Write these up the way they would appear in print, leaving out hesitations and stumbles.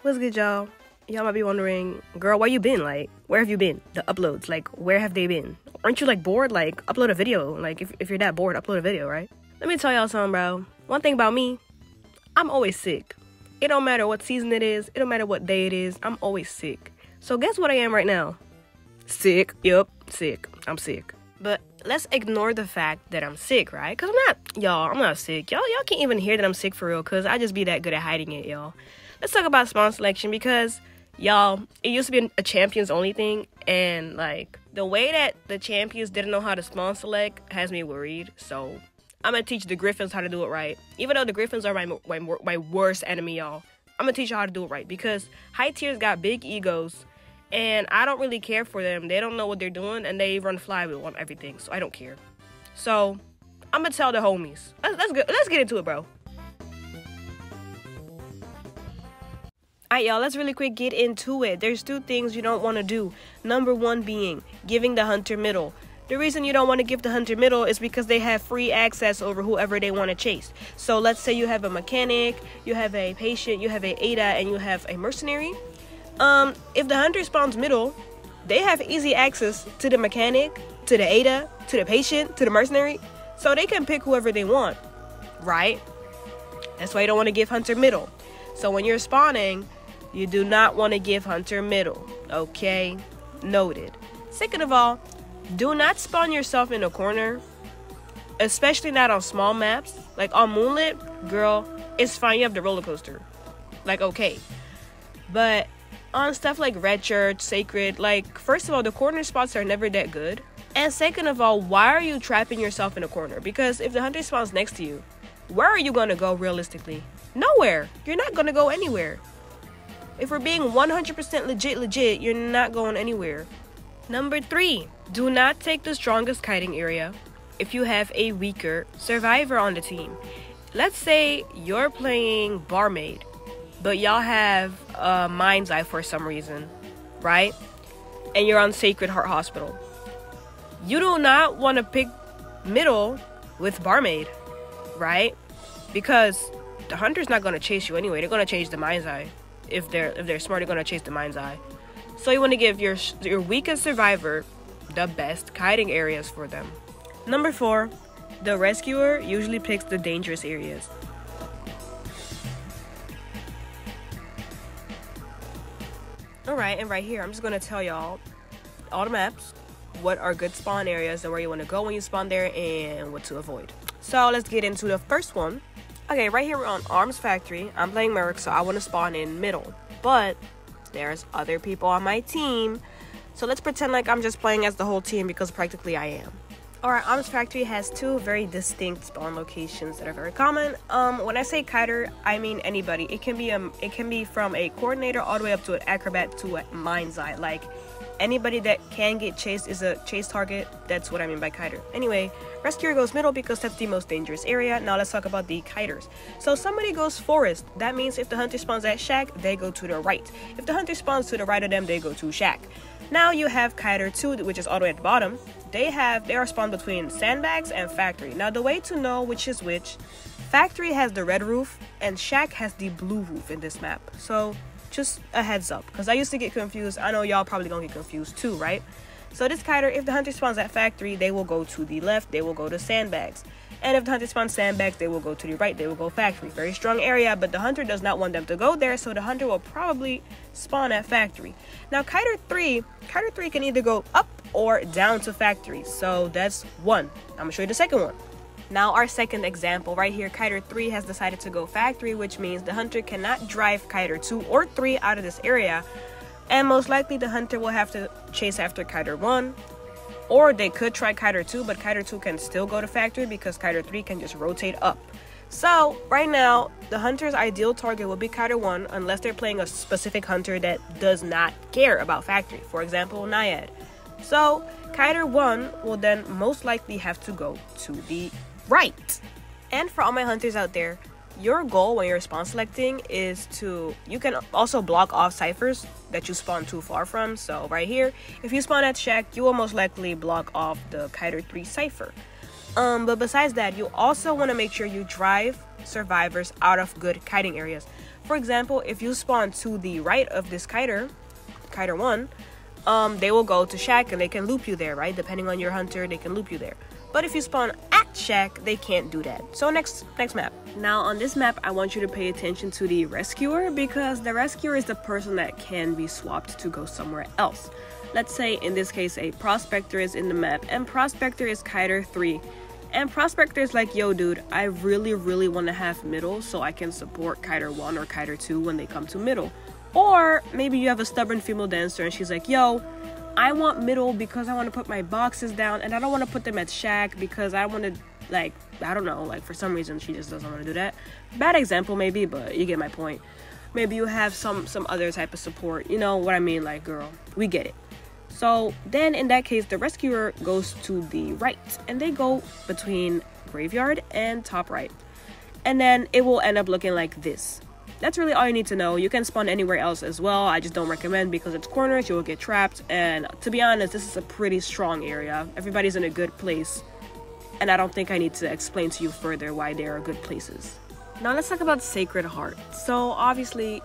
What's good, y'all? Y'all might be wondering, girl, where you been? Like, where have you been? The uploads, like, where have they been? Aren't you, like, bored? Like, upload a video. Like, if you're that bored, upload a video, right? Let me tell y'all something, bro. One thing about me, I'm always sick. It don't matter what season it is. It don't matter what day it is. I'm always sick. So guess what I am right now? Sick. Yup, sick. I'm sick. But let's ignore the fact that I'm sick, right? Because I'm not sick. Y'all can't even hear that I'm sick for real, because I just be that good at hiding it, y'all. Let's talk about spawn selection, because, y'all, it used to be a champions only thing, and, like, the way that the champions didn't know how to spawn select has me worried, so I'm gonna teach the Griffins how to do it right. Even though the Griffins are my worst enemy, y'all, I'm gonna teach you how to do it right, because high tiers got big egos, and I don't really care for them. They don't know what they're doing, and they run flywheel on everything, so I don't care. So, I'm gonna tell the homies. Let's get into it, bro. Alright, y'all, let's really quick get into it. There's two things you don't want to do. Number one being giving the hunter middle. The reason you don't want to give the hunter middle is because they have free access over whoever they want to chase. So let's say you have a mechanic, you have a patient, you have a ADA, and you have a mercenary. If the hunter spawns middle, they have easy access to the mechanic, to the ADA, to the patient, to the mercenary. So they can pick whoever they want, right? That's why you don't want to give hunter middle. So when you're spawning, you do not want to give hunter middle, okay? Noted. Second of all, do not spawn yourself in a corner, especially not on small maps. Like on Moonlit, girl, it's fine, you have the roller coaster. Like, okay. But on stuff like Red Church, Sacred, like, first of all, the corner spots are never that good. And second of all, why are you trapping yourself in a corner? Because if the hunter spawns next to you, where are you going to go realistically? Nowhere. You're not going to go anywhere. If we're being 100% legit, you're not going anywhere. Number 3, do not take the strongest kiting area if you have a weaker survivor on the team. Let's say you're playing Barmaid, but y'all have Mind's Eye for some reason, right? And you're on Sacred Heart Hospital. You do not want to pick middle with Barmaid, right? Because the hunter's not going to chase you anyway. They're going to chase the Mind's Eye. If they're smart, they're going to chase the Mind's Eye. So you want to give your weakest survivor the best kiting areas for them. Number 4, the rescuer usually picks the dangerous areas. Alright, and right here, I'm just going to tell y'all all the maps, what are good spawn areas and where you want to go when you spawn there, and what to avoid. So let's get into the first one. Okay, right here we're on Arms Factory. I'm playing Merc, so I want to spawn in middle. But there's other people on my team. So let's pretend like I'm just playing as the whole team, because practically I am. Alright, Arms Factory has 2 very distinct spawn locations that are very common. When I say kiter, I mean anybody. It can be from a coordinator all the way up to an acrobat to a Mind's Eye. Like, anybody that can get chased is a chase target. That's what I mean by kiter. Anyway, rescuer goes middle because that's the most dangerous area. Now let's talk about the kiters. So somebody goes forest. That means if the hunter spawns at shack, they go to the right. If the hunter spawns to the right of them, they go to shack. Now you have kiter 2, which is all the way at the bottom. They are spawned between sandbags and factory. Now the way to know which is which, factory has the red roof and shack has the blue roof in this map. So just a heads up, because I used to get confused. I know y'all probably gonna get confused too, right? So this kiter, if the hunter spawns at factory, they will go to the left, they will go to sandbags. And if the hunter spawns sandbags, they will go to the right, they will go factory. Very strong area, but the hunter does not want them to go there, so the hunter will probably spawn at factory. Now kiter 3 can either go up or down to factory. So that's one. I'm gonna show you the second one. Now our second example right here, kiter 3 has decided to go factory, which means the hunter cannot drive kiter 2 or 3 out of this area. And most likely the hunter will have to chase after kiter 1. Or they could try kiter 2, but kiter 2 can still go to factory because kiter 3 can just rotate up. So right now, the hunter's ideal target will be kiter 1 unless they're playing a specific hunter that does not care about factory. For example, Naiad. So kiter 1 will then most likely have to go to the right. And for all my hunters out there, your goal when you're spawn selecting is you can also block off ciphers that you spawn too far from. So right here, if you spawn at shack, you will most likely block off the kiter 3 cipher. But besides that, you also want to make sure you drive survivors out of good kiting areas. For example, if you spawn to the right of this Kiter 1, they will go to Shack and they can loop you there, right? Depending on your hunter, they can loop you there. But if you spawn at Shack, they can't do that. So next map. Now on this map, I want you to pay attention to the Rescuer, because the Rescuer is the person that can be swapped to go somewhere else. Let's say in this case a Prospector is in the map and Prospector is Kiter 3. And Prospector is like, yo dude, I really want to have middle so I can support Kiter 1 or Kiter 2 when they come to middle. Or maybe you have a stubborn female dancer and she's like, yo, I want middle because I want to put my boxes down and I don't want to put them at Shack because I want to, like, I don't know, like for some reason she just doesn't want to do that. Bad example maybe, but you get my point. Maybe you have some other type of support, you know what I mean, like girl, we get it. So then in that case, the Rescuer goes to the right and they go between graveyard and top right. And then it will end up looking like this. That's really all you need to know. You can spawn anywhere else as well. I just don't recommend because it's corners, you will get trapped. And to be honest, this is a pretty strong area. Everybody's in a good place. And I don't think I need to explain to you further why there are good places. Now let's talk about Sacred Heart. So obviously,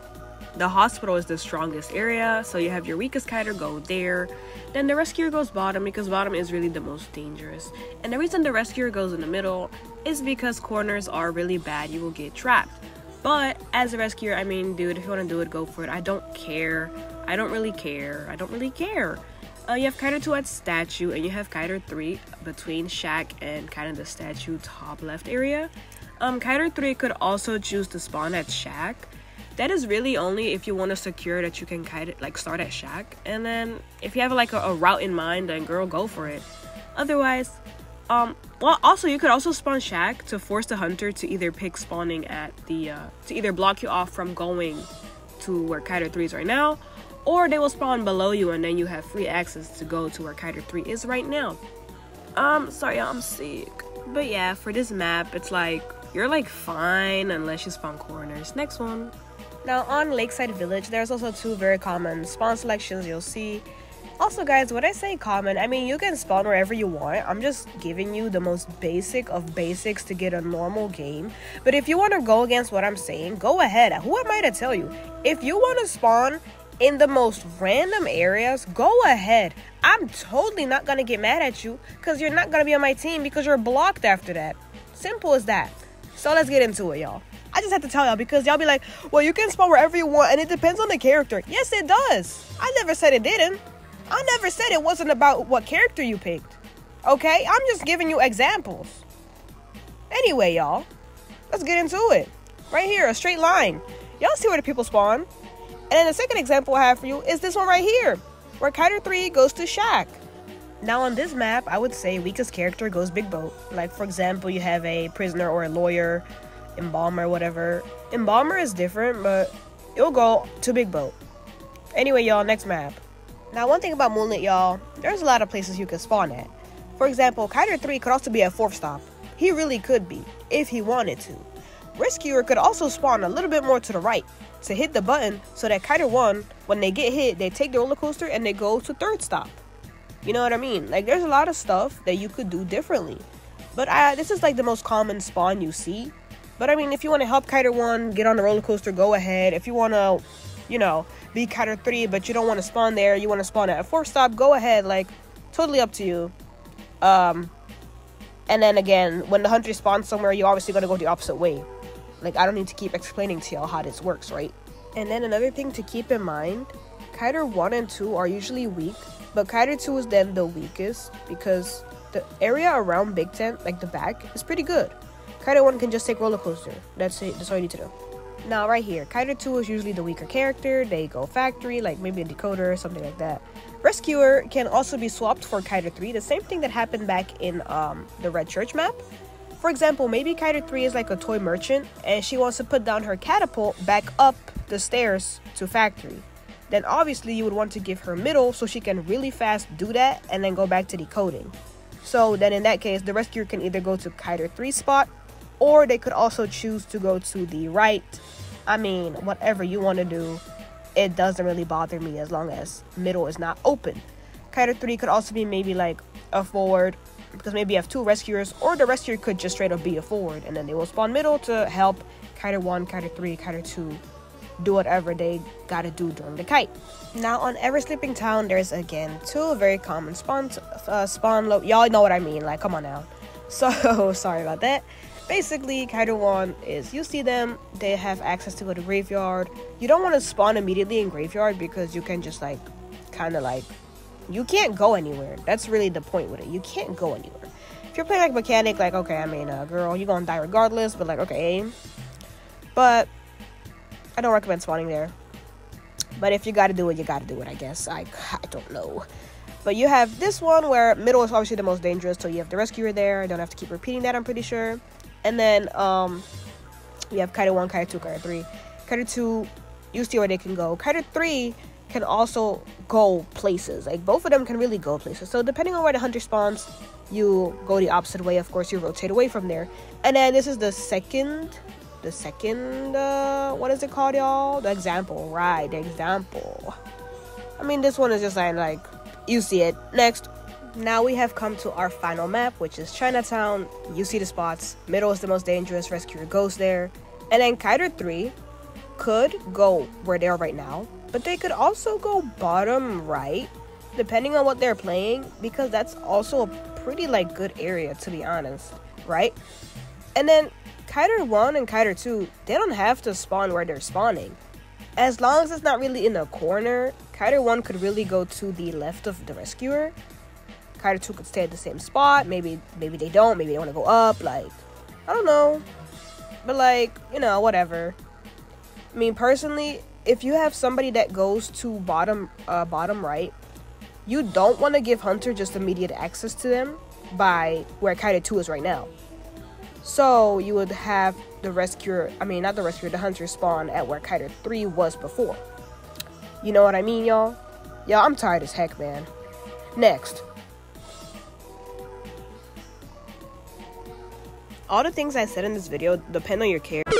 the hospital is the strongest area. So you have your weakest Kiter go there. Then the Rescuer goes bottom because bottom is really the most dangerous. And the reason the Rescuer goes in the middle is because corners are really bad. You will get trapped. But as a Rescuer, I mean, dude, if you want to do it, go for it. I don't care. I don't really care. You have Kiter 2 at statue, and you have Kiter 3 between Shack and kind of the statue top left area. Kiter 3 could also choose to spawn at Shack. That is really only if you want to secure that you can kind of like start at Shack. And then if you have like a route in mind, then girl, go for it. Otherwise, well, also you could also spawn Shack to force the hunter to either pick spawning at the to either block you off from going to where Kiter 3 is right now, or they will spawn below you and then you have free access to go to where Kiter 3 is right now. Sorry, I'm sick. But yeah, for this map, it's like you're like fine unless you spawn corners. Next one. Now on Lakeside Village, there's also two very common spawn selections you'll see. Also guys, when I say common, I mean you can spawn wherever you want. I'm just giving you the most basic of basics to get a normal game. But if you want to go against what I'm saying, go ahead. Who am I to tell you? If you want to spawn in the most random areas, go ahead. I'm totally not going to get mad at you because you're not going to be on my team because you're blocked after that. Simple as that. So let's get into it, y'all. I just have to tell y'all because y'all be like, well, you can spawn wherever you want and it depends on the character. Yes, it does. I never said it didn't. I never said it wasn't about what character you picked. Okay? I'm just giving you examples. Anyway, y'all, let's get into it. Right here, a straight line. Y'all see where the people spawn. And then the second example I have for you is this one right here, where Kiter 3 goes to Shack. Now on this map, I would say weakest character goes big boat. Like, for example, you have a prisoner or a lawyer, embalmer, whatever. Embalmer is different, but it'll go to big boat. Anyway, y'all, next map. Now, one thing about Moonlit, y'all, there's a lot of places you can spawn at. For example, Kiter 3 could also be at 4th stop. He really could be, if he wanted to. Rescuer could also spawn a little bit more to the right to hit the button so that Kiter 1, when they get hit, they take the roller coaster and they go to 3rd stop. You know what I mean? Like, there's a lot of stuff that you could do differently. But this is like the most common spawn you see. But I mean, if you want to help Kiter 1 get on the roller coaster, go ahead. If you want to, you know, be Kiter 3, but you don't want to spawn there, you want to spawn at a 4th stop, go ahead. Like, totally up to you. And then again, when the hunter spawns somewhere, you're obviously going to go the opposite way. Like, I don't need to keep explaining to y'all how this works, right? And then another thing to keep in mind, Kiter 1 and 2 are usually weak, but Kiter 2 is then the weakest because the area around Big Tent, like the back, is pretty good. Kiter 1 can just take roller coaster. That's it. That's all you need to know. Now, right here, Kiter 2 is usually the weaker character. They go factory, like maybe a decoder or something like that. Rescuer can also be swapped for Kiter 3. The same thing that happened back in the Red Church map. For example, maybe Kiter 3 is like a toy merchant and she wants to put down her catapult back up the stairs to factory. Then obviously you would want to give her middle so she can really fast do that and then go back to decoding. So then in that case, the Rescuer can either go to Kiter 3 spot or they could also choose to go to the right. I mean, whatever you want to do, it doesn't really bother me as long as middle is not open. Kiter 3 could also be maybe like a forward because maybe you have 2 rescuers, or the rescuer could just straight up be a forward and then they will spawn middle to help Kiter 1, Kiter 3, Kiter 2 do whatever they gotta do during the kite. Now on Eversleeping Town, there's again 2 very common spawn y'all know what I mean, like come on now. So sorry about that. Basically, Kiter 1 is, you see them, they have access to go to graveyard. You don't want to spawn immediately in graveyard because you can just like kind of like, you can't go anywhere. That's really the point with it. You can't go anywhere. If you're playing like mechanic, like okay, I mean girl, you're gonna die regardless, but like okay, but I don't recommend spawning there. But if you gotta do it, you gotta do it, I guess. I don't know. But you have this one where middle is obviously the most dangerous, so you have the rescuer there. I don't have to keep repeating that, I'm pretty sure. And then you have Kiter 1, Kiter 2, Kiter 3. Kiter 2, you see where they can go. Kiter 3 can also go places. Like both of them can really go places. So depending on where the hunter spawns, you go the opposite way. Of course, you rotate away from there. And then this is the second what is it called, y'all? The example, right? The example. I mean, this one is just like you see it. Next. Now we have come to our final map, which is Chinatown. You see the spots. Middle is the most dangerous. Rescuer goes there. And then Kiter 3 could go where they are right now, but they could also go bottom right, depending on what they're playing, because that's also a pretty like good area, to be honest, right? And then Kiter 1 and Kiter 2, they don't have to spawn where they're spawning. As long as it's not really in a corner, Kiter 1 could really go to the left of the rescuer. Kiter 2 could stay at the same spot. Maybe they don't. Maybe they want to go up. Like, I don't know. But like, you know, whatever. I mean, personally, if you have somebody that goes to bottom right, you don't want to give Hunter just immediate access to them by where Kiter 2 is right now. So you would have the rescuer, I mean, not the rescuer, the Hunter spawn at where Kiter 3 was before. You know what I mean, y'all? Y'all, I'm tired as heck, man. Next. All the things I said in this video depend on your character.